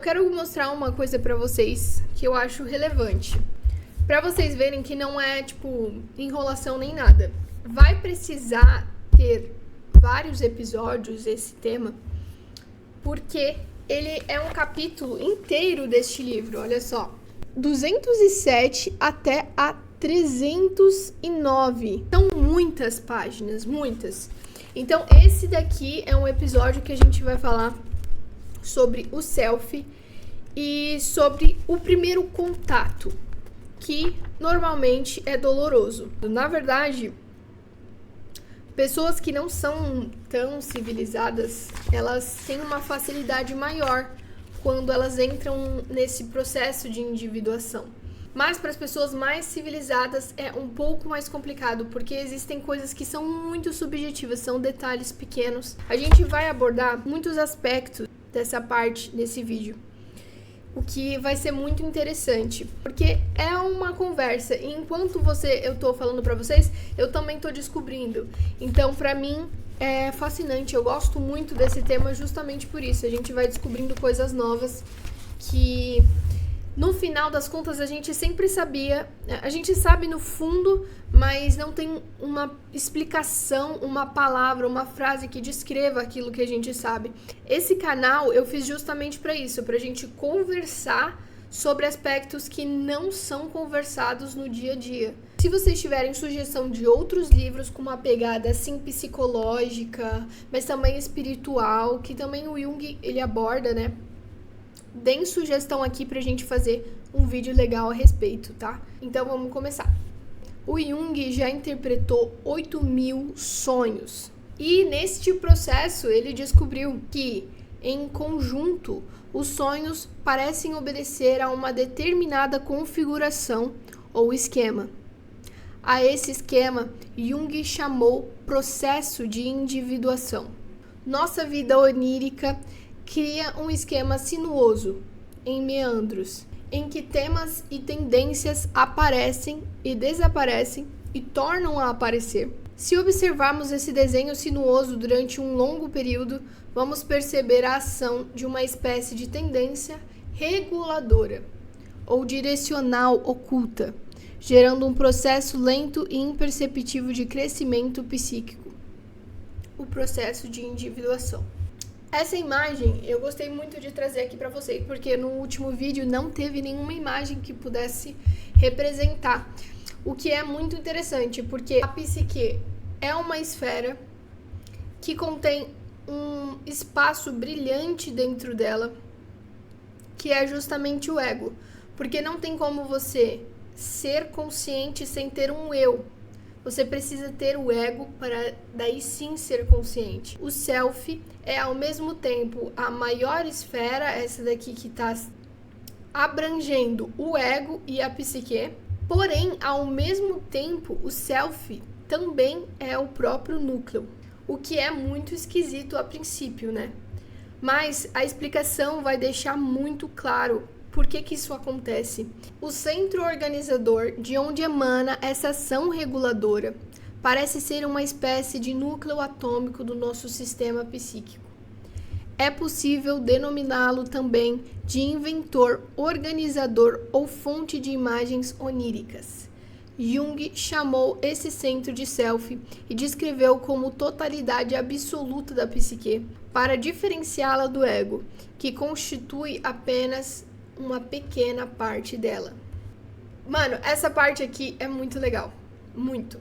Quero mostrar uma coisa pra vocês que eu acho relevante. Pra vocês verem que não é, enrolação nem nada. Vai precisar ter vários episódios esse tema, porque ele é um capítulo inteiro deste livro, olha só. 207 até a 309. São muitas páginas, muitas. Então, esse daqui é um episódio que a gente vai falar sobre o self e sobre o primeiro contato, que normalmente é doloroso. Na verdade, pessoas que não são tão civilizadas, elas têm uma facilidade maior quando elas entram nesse processo de individuação. Mas para as pessoas mais civilizadas é um pouco mais complicado, porque existem coisas que são muito subjetivas, são detalhes pequenos. A gente vai abordar muitos aspectos dessa parte nesse vídeo, o que vai ser muito interessante, porque é uma conversa e enquanto eu tô falando pra vocês, eu também tô descobrindo. Então, pra mim, é fascinante, eu gosto muito desse tema justamente por isso. A gente vai descobrindo coisas novas que, no final das contas, a gente sempre sabia, a gente sabe no fundo, mas não tem uma explicação, uma palavra, uma frase que descreva aquilo que a gente sabe. Esse canal eu fiz justamente para isso, pra gente conversar sobre aspectos que não são conversados no dia a dia. Se vocês tiverem sugestão de outros livros com uma pegada assim psicológica, mas também espiritual, que também o Jung ele aborda, né? Deem sugestão aqui pra gente fazer um vídeo legal a respeito, tá? Então vamos começar. O Jung já interpretou 8.000 sonhos. E neste processo ele descobriu que, em conjunto, os sonhos parecem obedecer a uma determinada configuração ou esquema. A esse esquema, Jung chamou processo de individuação. Nossa vida onírica cria um esquema sinuoso, em meandros, em que temas e tendências aparecem e desaparecem e tornam a aparecer. Se observarmos esse desenho sinuoso durante um longo período, vamos perceber a ação de uma espécie de tendência reguladora ou direcional oculta, gerando um processo lento e imperceptível de crescimento psíquico, o processo de individuação. Essa imagem eu gostei muito de trazer aqui para vocês, porque no último vídeo não teve nenhuma imagem que pudesse representar, o que é muito interessante, porque a psique é uma esfera que contém um espaço brilhante dentro dela, que é justamente o ego, porque não tem como você ser consciente sem ter um eu. Você precisa ter o ego para daí sim ser consciente. O self é ao mesmo tempo a maior esfera, essa daqui que está abrangendo o ego e a psique, porém, ao mesmo tempo, o self também é o próprio núcleo, o que é muito esquisito a princípio, né? Mas a explicação vai deixar muito claro por que isso acontece. O centro organizador, de onde emana essa ação reguladora, parece ser uma espécie de núcleo atômico do nosso sistema psíquico. É possível denominá-lo também de inventor, organizador ou fonte de imagens oníricas. Jung chamou esse centro de self e descreveu como totalidade absoluta da psique, para diferenciá-la do ego, que constitui apenas uma pequena parte dela. Mano, essa parte aqui é muito legal. Muito.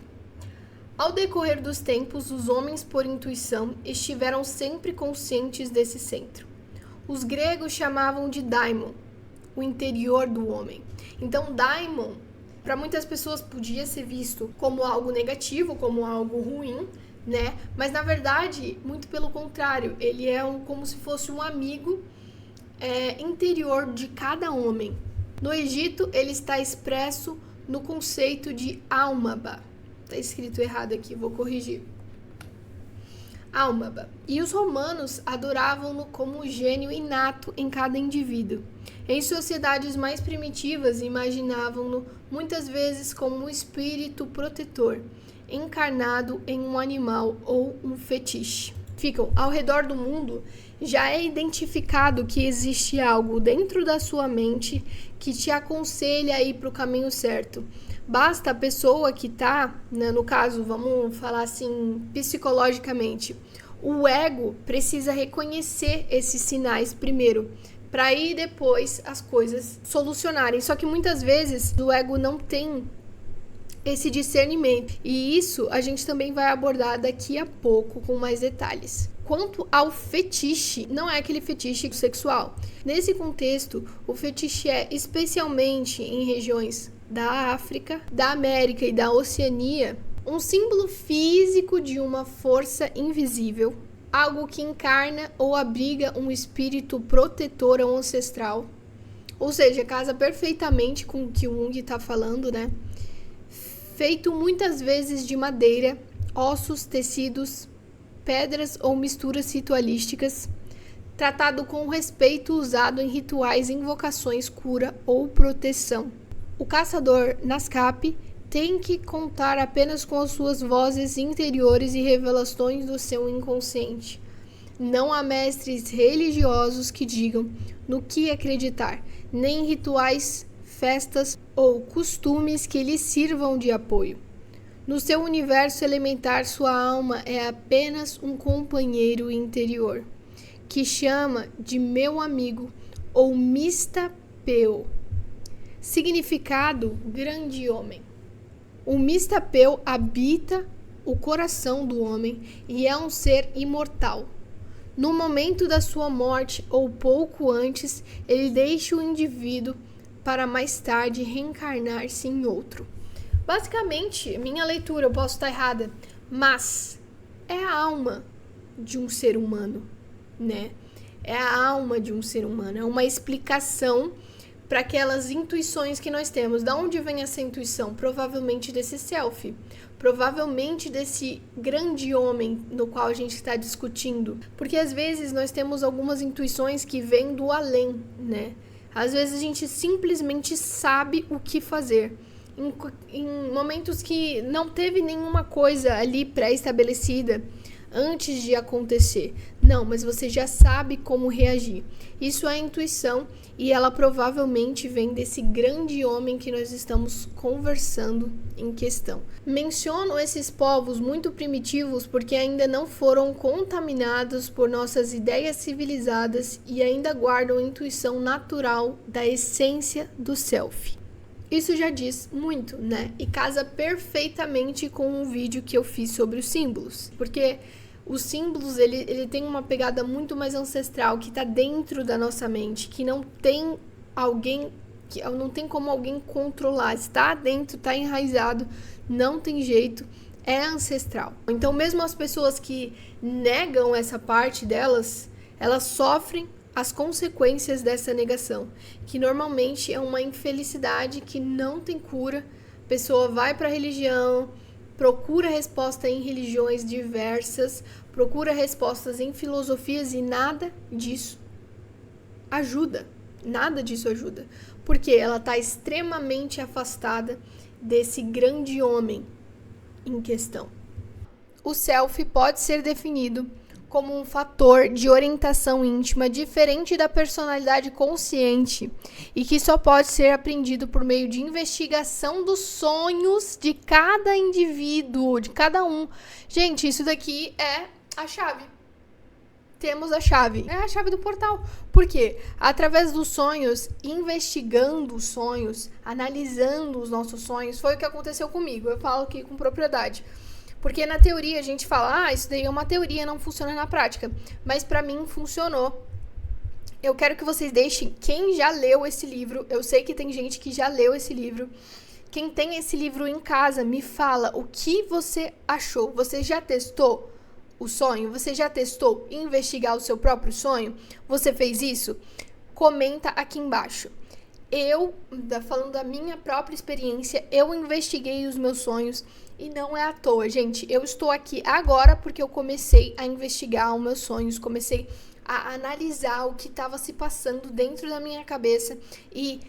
Ao decorrer dos tempos, os homens, por intuição, estiveram sempre conscientes desse centro. Os gregos chamavam de daimon, o interior do homem. Então, daimon, para muitas pessoas, podia ser visto como algo negativo, como algo ruim, né? Mas, na verdade, muito pelo contrário, ele é como se fosse um amigo interior de cada homem. No Egito, ele está expresso no conceito de Almaba. Está escrito errado aqui, vou corrigir. Almaba. E os romanos adoravam-no como um gênio inato em cada indivíduo. Em sociedades mais primitivas, imaginavam-no muitas vezes como um espírito protetor, encarnado em um animal ou um fetiche. Ficam ao redor do mundo Já é identificado que existe algo dentro da sua mente que te aconselha a ir para o caminho certo. Basta a pessoa que está, né, no caso, vamos falar assim, psicologicamente, o ego precisa reconhecer esses sinais primeiro, para aí depois as coisas solucionarem. Só que muitas vezes o ego não tem esse discernimento. E isso a gente também vai abordar daqui a pouco com mais detalhes. Quanto ao fetiche, não é aquele fetiche sexual. Nesse contexto, o fetiche é especialmente em regiões da África, da América e da Oceania, um símbolo físico de uma força invisível, algo que encarna ou abriga um espírito protetor ou ancestral. Ou seja, casa perfeitamente com o que o Jung está falando, né? Feito muitas vezes de madeira, ossos, tecidos, pedras ou misturas ritualísticas, tratado com respeito usado em rituais, invocações, cura ou proteção. O caçador Naskap tem que contar apenas com as suas vozes interiores e revelações do seu inconsciente. Não há mestres religiosos que digam no que acreditar, nem rituais, festas ou costumes que lhe sirvam de apoio. No seu universo elementar, sua alma é apenas um companheiro interior, que chama de meu amigo ou Mistapeu. Significado: grande homem. O Mistapeu habita o coração do homem e é um ser imortal. No momento da sua morte ou pouco antes, ele deixa o indivíduo para mais tarde reencarnar-se em outro. Basicamente, minha leitura, eu posso estar errada, mas é a alma de um ser humano, né? É a alma de um ser humano, é uma explicação para aquelas intuições que nós temos. Da onde vem essa intuição? Provavelmente desse self, provavelmente desse grande homem no qual a gente está discutindo. Porque às vezes nós temos algumas intuições que vêm do além, né? Às vezes a gente simplesmente sabe o que fazer. Em momentos que não teve nenhuma coisa ali pré-estabelecida antes de acontecer. Não, mas você já sabe como reagir. Isso é intuição e ela provavelmente vem desse grande homem que nós estamos conversando em questão. Menciono esses povos muito primitivos porque ainda não foram contaminados por nossas ideias civilizadas e ainda guardam a intuição natural da essência do self. Isso já diz muito, né? E casa perfeitamente com um vídeo que eu fiz sobre os símbolos. Porque os símbolos, ele tem uma pegada muito mais ancestral, que está dentro da nossa mente, que não tem alguém, que não tem como alguém controlar. Está dentro, está enraizado, não tem jeito, é ancestral. Então, mesmo as pessoas que negam essa parte delas, elas sofrem as consequências dessa negação, que normalmente é uma infelicidade que não tem cura. A pessoa vai para a religião, procura resposta em religiões diversas, procura respostas em filosofias e nada disso ajuda. Nada disso ajuda, porque ela está extremamente afastada desse grande homem em questão. O self pode ser definido como um fator de orientação íntima diferente da personalidade consciente e que só pode ser aprendido por meio de investigação dos sonhos de cada indivíduo, de cada um. Gente, isso daqui é a chave. Temos a chave. É a chave do portal. Por quê? Através dos sonhos, investigando os sonhos, analisando os nossos sonhos, foi o que aconteceu comigo. Eu falo aqui com propriedade. Porque na teoria a gente fala, isso daí é uma teoria, não funciona na prática. Mas pra mim funcionou. Eu quero que vocês deixem quem já leu esse livro. Eu sei que tem gente que já leu esse livro. Quem tem esse livro em casa, me fala o que você achou. Você já testou o sonho? Você já testou investigar o seu próprio sonho? Você fez isso? Comenta aqui embaixo. Eu, falando da minha própria experiência, eu investiguei os meus sonhos e não é à toa, gente. Eu estou aqui agora porque eu comecei a investigar os meus sonhos, comecei a analisar o que estava se passando dentro da minha cabeça e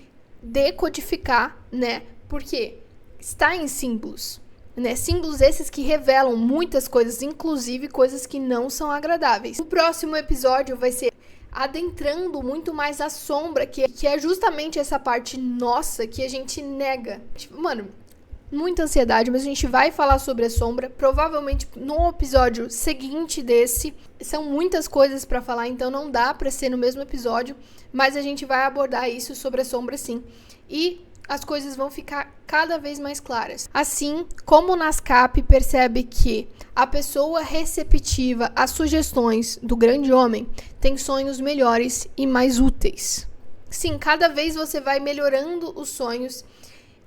decodificar, né? Porque está em símbolos. né? Símbolos esses que revelam muitas coisas, inclusive coisas que não são agradáveis. O próximo episódio vai ser adentrando muito mais a sombra, que é justamente essa parte nossa que a gente nega. Mano, muita ansiedade, mas a gente vai falar sobre a sombra, provavelmente no episódio seguinte desse. São muitas coisas pra falar, então não dá pra ser no mesmo episódio, mas a gente vai abordar isso sobre a sombra sim. E as coisas vão ficar cada vez mais claras. Assim, como o NASCAP percebe que a pessoa receptiva às sugestões do grande homem tem sonhos melhores e mais úteis. Sim, cada vez você vai melhorando os sonhos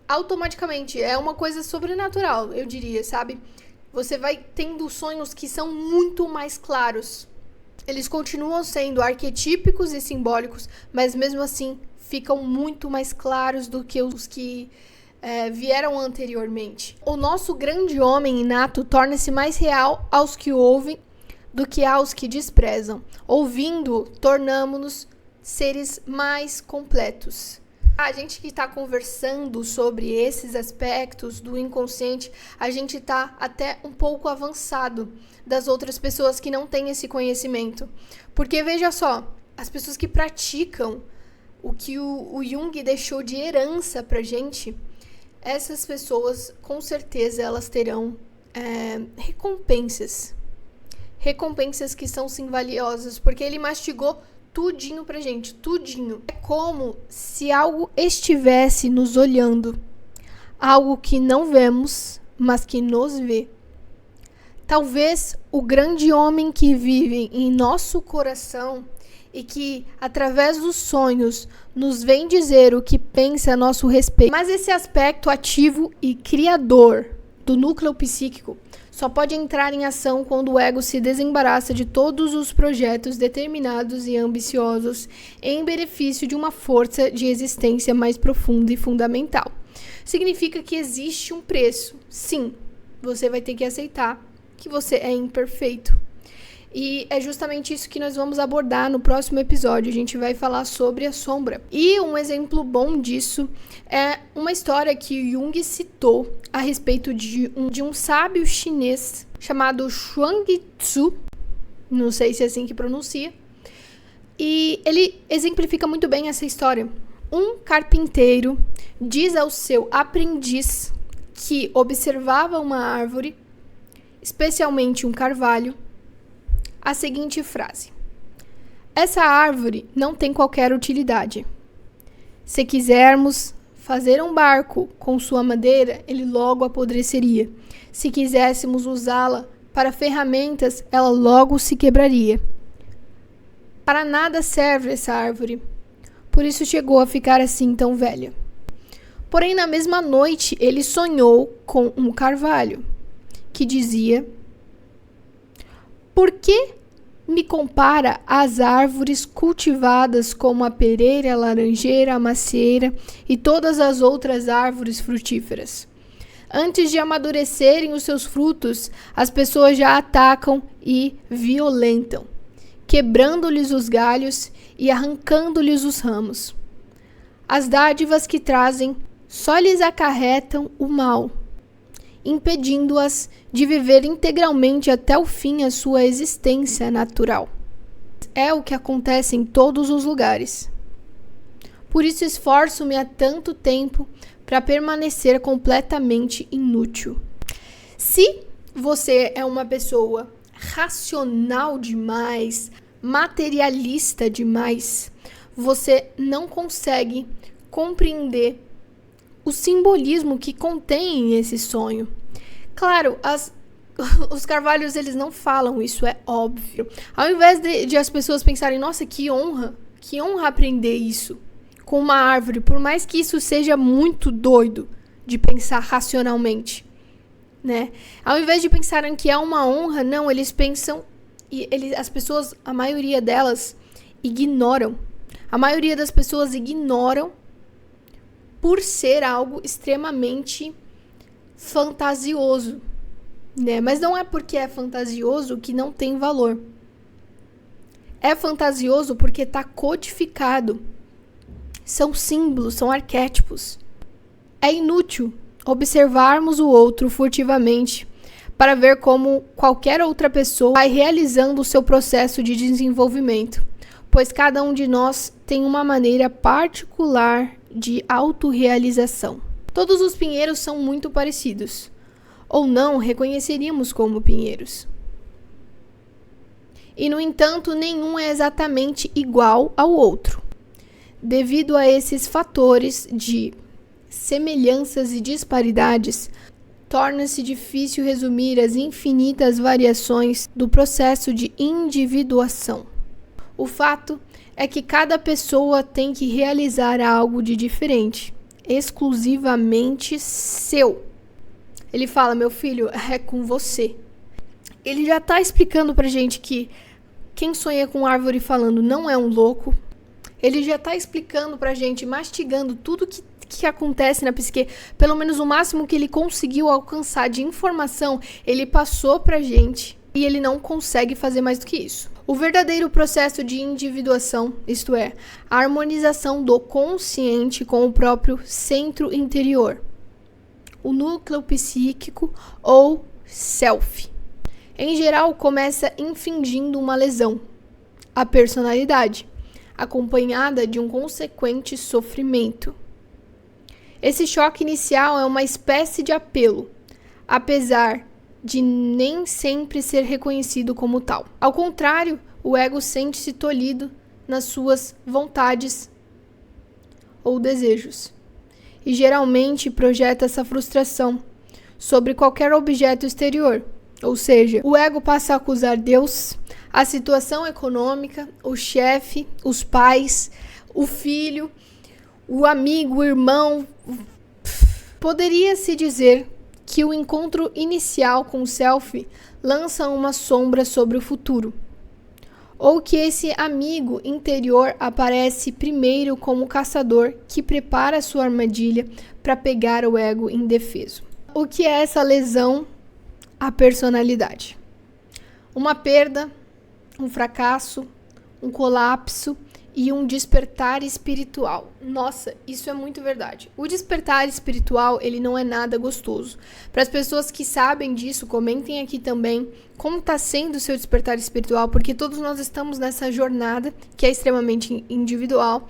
automaticamente. É uma coisa sobrenatural, eu diria, sabe? Você vai tendo sonhos que são muito mais claros. Eles continuam sendo arquetípicos e simbólicos, mas mesmo assim ficam muito mais claros do que os que vieram anteriormente. O nosso grande homem inato torna-se mais real aos que ouvem do que aos que desprezam. Ouvindo, tornamo-nos seres mais completos. A gente que está conversando sobre esses aspectos do inconsciente, a gente está até um pouco avançado das outras pessoas que não têm esse conhecimento. Porque veja só, as pessoas que praticam o que o Jung deixou de herança pra gente, essas pessoas, com certeza, elas terão recompensas. Recompensas que são sim valiosas, porque ele mastigou tudinho pra gente, tudinho. É como se algo estivesse nos olhando, algo que não vemos, mas que nos vê. Talvez o grande homem que vive em nosso coração e que, através dos sonhos, nos vem dizer o que pensa a nosso respeito. Mas esse aspecto ativo e criador do núcleo psíquico só pode entrar em ação quando o ego se desembaraça de todos os projetos determinados e ambiciosos em benefício de uma força de existência mais profunda e fundamental. Significa que existe um preço. Sim, você vai ter que aceitar que você é imperfeito. E é justamente isso que nós vamos abordar no próximo episódio. A gente vai falar sobre a sombra. E um exemplo bom disso é uma história que Jung citou a respeito de um sábio chinês chamado Chuang-Tzu. Não sei se é assim que pronuncia. E ele exemplifica muito bem essa história. Um carpinteiro diz ao seu aprendiz que observava uma árvore, especialmente um carvalho, a seguinte frase: essa árvore não tem qualquer utilidade. Se quisermos fazer um barco com sua madeira, ele logo apodreceria. Se quiséssemos usá-la para ferramentas, ela logo se quebraria. Para nada serve essa árvore. Por isso chegou a ficar assim tão velha. Porém, na mesma noite, ele sonhou com um carvalho que dizia: por que me compara às árvores cultivadas como a pereira, a laranjeira, a macieira e todas as outras árvores frutíferas? Antes de amadurecerem os seus frutos, as pessoas já atacam e violentam, quebrando-lhes os galhos e arrancando-lhes os ramos. As dádivas que trazem só lhes acarretam o mal, impedindo-as de viver integralmente até o fim a sua existência natural. É o que acontece em todos os lugares. Por isso esforço-me há tanto tempo para permanecer completamente inútil. Se você é uma pessoa racional demais, materialista demais, você não consegue compreender o simbolismo que contém esse sonho. Claro, os carvalhos, eles não falam isso, é óbvio. Ao invés de as pessoas pensarem, nossa, que honra aprender isso com uma árvore, por mais que isso seja muito doido de pensar racionalmente, né? Ao invés de pensarem que é uma honra, não, eles pensam, as pessoas, a maioria delas, ignoram. A maioria das pessoas ignoram por ser algo extremamente fantasioso, né? Mas não é porque é fantasioso que não tem valor. É fantasioso porque está codificado. São símbolos, são arquétipos. É inútil observarmos o outro furtivamente para ver como qualquer outra pessoa vai realizando o seu processo de desenvolvimento, pois cada um de nós tem uma maneira particular de autorrealização. Todos os pinheiros são muito parecidos, ou não reconheceríamos como pinheiros. E, no entanto, nenhum é exatamente igual ao outro. Devido a esses fatores de semelhanças e disparidades, torna-se difícil resumir as infinitas variações do processo de individuação. O fato é que cada pessoa tem que realizar algo de diferente, exclusivamente seu. Ele fala, meu filho, é com você. Ele já está explicando pra gente que quem sonha com árvore falando não é um louco. Ele já está explicando pra gente, mastigando tudo que acontece na psique, pelo menos o máximo que ele conseguiu alcançar de informação, ele passou pra gente e ele não consegue fazer mais do que isso. O verdadeiro processo de individuação, isto é, a harmonização do consciente com o próprio centro interior, o núcleo psíquico ou self, em geral começa infligindo uma lesão, a personalidade, acompanhada de um consequente sofrimento. Esse choque inicial é uma espécie de apelo, apesar de nem sempre ser reconhecido como tal. Ao contrário, o ego sente-se tolhido nas suas vontades ou desejos, e geralmente projeta essa frustração sobre qualquer objeto exterior. Ou seja, o ego passa a acusar Deus, a situação econômica, o chefe, os pais, o filho, o amigo, o irmão. Poderia-se dizer que o encontro inicial com o self lança uma sombra sobre o futuro, ou que esse amigo interior aparece primeiro como caçador que prepara sua armadilha para pegar o ego indefeso. O que é essa lesão à personalidade? Uma perda, um fracasso, um colapso e um despertar espiritual. Nossa, isso é muito verdade. O despertar espiritual, ele não é nada gostoso. Para as pessoas que sabem disso, comentem aqui também como está sendo o seu despertar espiritual, porque todos nós estamos nessa jornada que é extremamente individual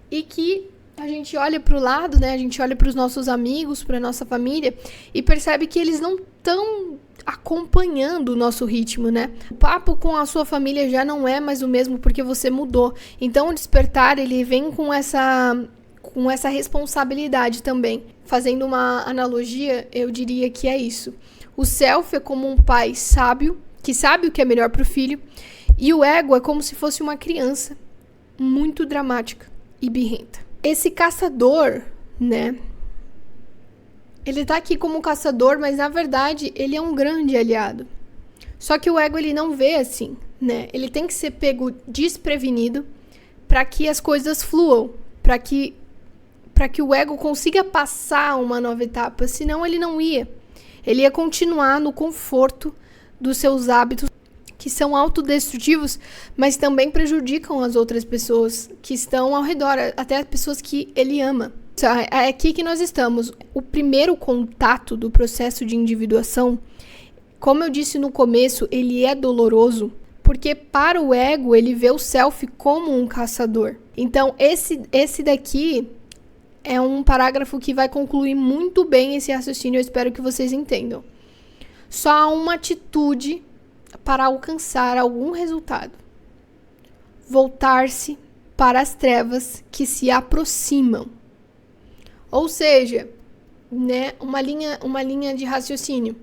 e que a gente olha para o lado, né? A gente olha para os nossos amigos, para a nossa família e percebe que eles não estão acompanhando o nosso ritmo, né? O papo com a sua família já não é mais o mesmo porque você mudou. Então o despertar, ele vem com essa responsabilidade também. Fazendo uma analogia, eu diria que é isso. O self é como um pai sábio, que sabe o que é melhor para o filho, e o ego é como se fosse uma criança muito dramática e birrenta. Esse caçador, né? Ele tá aqui como caçador, mas na verdade ele é um grande aliado. Só que o ego ele não vê assim, né? Ele tem que ser pego desprevenido para que as coisas fluam, para que o ego consiga passar uma nova etapa, senão ele não ia. Ele ia continuar no conforto dos seus hábitos que são autodestrutivos, mas também prejudicam as outras pessoas que estão ao redor, até as pessoas que ele ama. É aqui que nós estamos. O primeiro contato do processo de individuação, como eu disse no começo, ele é doloroso, porque para o ego ele vê o self como um caçador. Então esse daqui é um parágrafo que vai concluir muito bem esse raciocínio, eu espero que vocês entendam. Só há uma atitude para alcançar algum resultado: voltar-se para as trevas que se aproximam. Ou seja, né, uma linha de raciocínio.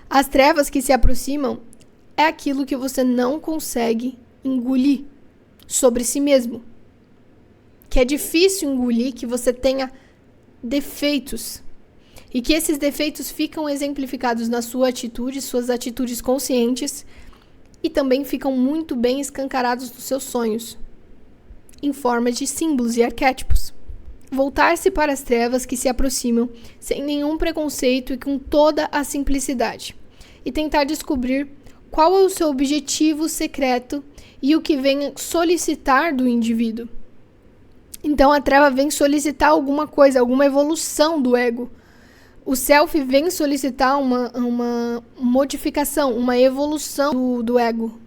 As trevas que se aproximam é aquilo que você não consegue engolir sobre si mesmo. Que é difícil engolir que você tenha defeitos. E que esses defeitos ficam exemplificados na sua atitude, suas atitudes conscientes, e também ficam muito bem escancarados nos seus sonhos, em forma de símbolos e arquétipos. Voltar-se para as trevas que se aproximam, sem nenhum preconceito e com toda a simplicidade. E tentar descobrir qual é o seu objetivo secreto e o que vem solicitar do indivíduo. Então a treva vem solicitar alguma coisa, alguma evolução do ego. O self vem solicitar uma modificação, uma evolução do ego.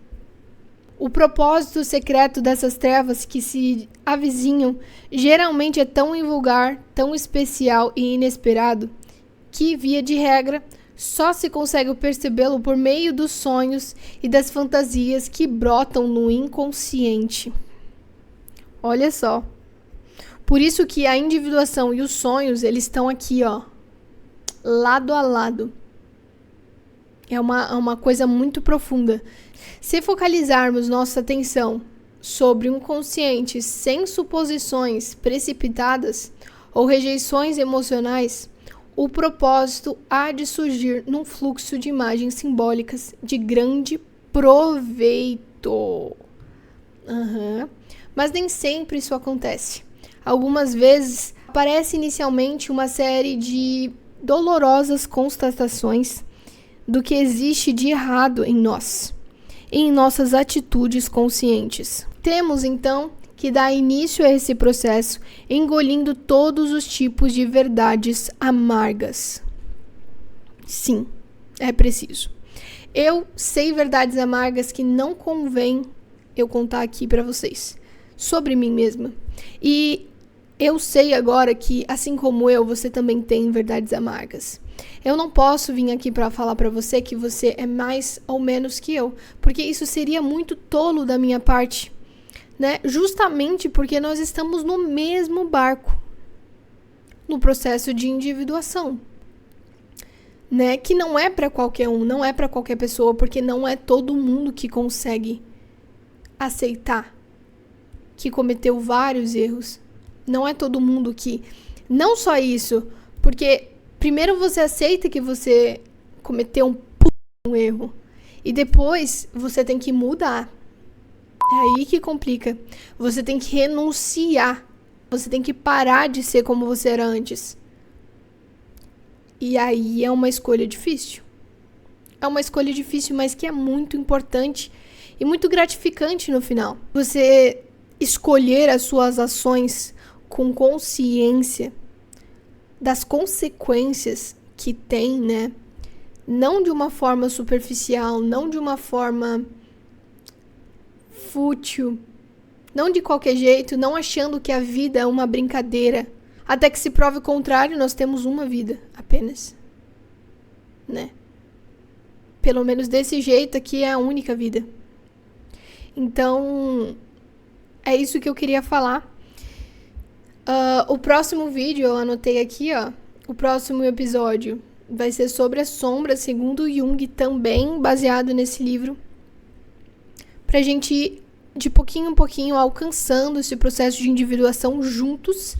O propósito secreto dessas trevas que se avizinham geralmente é tão invulgar, tão especial e inesperado, que, via de regra, só se consegue percebê-lo por meio dos sonhos e das fantasias que brotam no inconsciente. Olha só. Por isso que a individuação e os sonhos, eles estão aqui, ó, lado a lado. É uma coisa muito profunda. Se focalizarmos nossa atenção sobre um consciente sem suposições precipitadas ou rejeições emocionais, o propósito há de surgir num fluxo de imagens simbólicas de grande proveito. Mas nem sempre isso acontece. Algumas vezes aparece inicialmente uma série de dolorosas constatações do que existe de errado em nós e em nossas atitudes conscientes. Temos, então, que dar início a esse processo engolindo todos os tipos de verdades amargas. Sim, é preciso. Eu sei verdades amargas que não convém eu contar aqui para vocês, sobre mim mesma. E eu sei agora que, assim como eu, você também tem verdades amargas. Eu não posso vir aqui para falar para você que você é mais ou menos que eu, porque isso seria muito tolo da minha parte, né? Justamente porque nós estamos no mesmo barco, no processo de individuação, né? Que não é para qualquer um, não é para qualquer pessoa, porque não é todo mundo que consegue aceitar que cometeu vários erros. Não é todo mundo que... Não só isso, porque primeiro você aceita que você cometeu um erro e depois você tem que mudar. É aí que complica. Você tem que renunciar. Você tem que parar de ser como você era antes. E aí é uma escolha difícil. É uma escolha difícil, mas que é muito importante e muito gratificante no final. Você escolher as suas ações com consciência das consequências que tem, né? Não de uma forma superficial, não de uma forma fútil, não de qualquer jeito, não achando que a vida é uma brincadeira. Até que se prove o contrário, nós temos uma vida apenas, né? Pelo menos desse jeito aqui é a única vida. Então, é isso que eu queria falar. O próximo vídeo, eu anotei aqui, ó. O próximo episódio vai ser sobre a sombra, segundo Jung, também baseado nesse livro. Pra gente ir de pouquinho em pouquinho alcançando esse processo de individuação juntos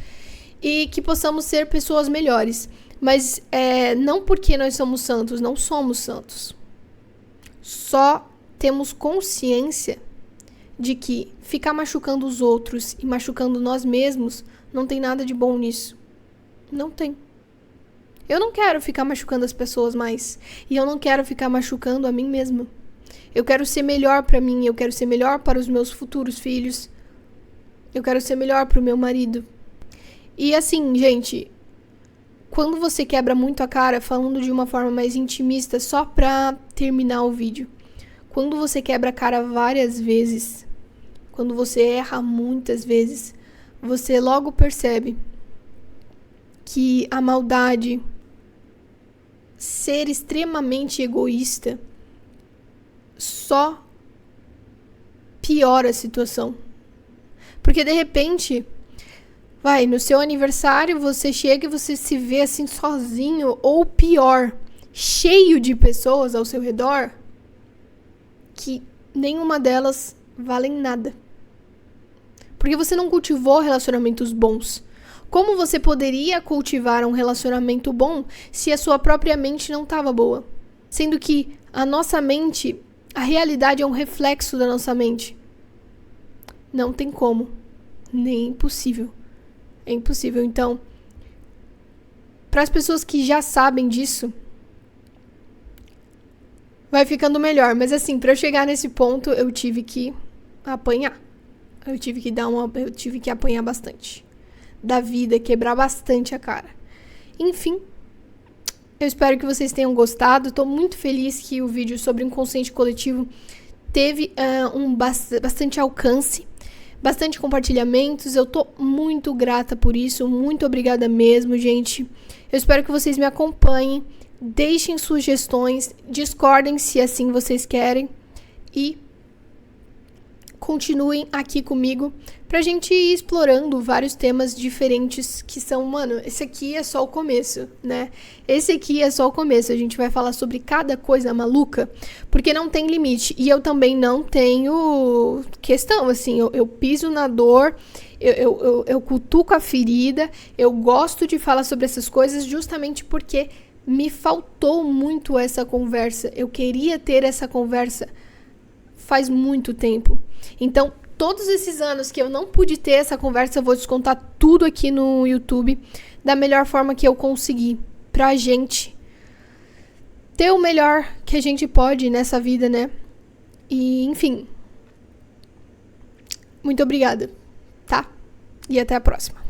e que possamos ser pessoas melhores. Mas não porque nós somos santos, não somos santos. Só temos consciência de que ficar machucando os outros e machucando nós mesmos não tem nada de bom nisso. Não tem. Eu não quero ficar machucando as pessoas mais. E eu não quero ficar machucando a mim mesma. Eu quero ser melhor pra mim. Eu quero ser melhor para os meus futuros filhos. Eu quero ser melhor pro meu marido. E assim, gente, quando você quebra muito a cara, falando de uma forma mais intimista, só pra terminar o vídeo. Quando você quebra a cara várias vezes, quando você erra muitas vezes, você logo percebe que a maldade, ser extremamente egoísta, só piora a situação. Porque de repente, no seu aniversário você chega e você se vê assim sozinho, ou pior, cheio de pessoas ao seu redor, que nenhuma delas valem nada. Porque você não cultivou relacionamentos bons. Como você poderia cultivar um relacionamento bom se a sua própria mente não estava boa? Sendo que a nossa mente, a realidade é um reflexo da nossa mente. Não tem como. Nem impossível. É impossível. Então, para as pessoas que já sabem disso, vai ficando melhor. Mas assim, para eu chegar nesse ponto, eu tive que apanhar. Eu tive que apanhar bastante da vida, quebrar bastante a cara. Enfim, eu espero que vocês tenham gostado. Estou muito feliz que o vídeo sobre inconsciente coletivo teve bastante alcance, bastante compartilhamentos. Eu tô muito grata por isso. Muito obrigada mesmo, gente. Eu espero que vocês me acompanhem. Deixem sugestões. Discordem se assim vocês querem. E continuem aqui comigo pra gente ir explorando vários temas diferentes que são, mano, esse aqui é só o começo, né? Esse aqui é só o começo. A gente vai falar sobre cada coisa maluca, porque não tem limite. E eu também não tenho questão, assim, eu piso na dor, eu cutuco a ferida, eu gosto de falar sobre essas coisas justamente porque me faltou muito essa conversa. Eu queria ter essa conversa faz muito tempo. Então, todos esses anos que eu não pude ter essa conversa, eu vou descontar tudo aqui no YouTube da melhor forma que eu conseguir pra gente ter o melhor que a gente pode nessa vida, né? E, enfim. Muito obrigada, tá? E até a próxima.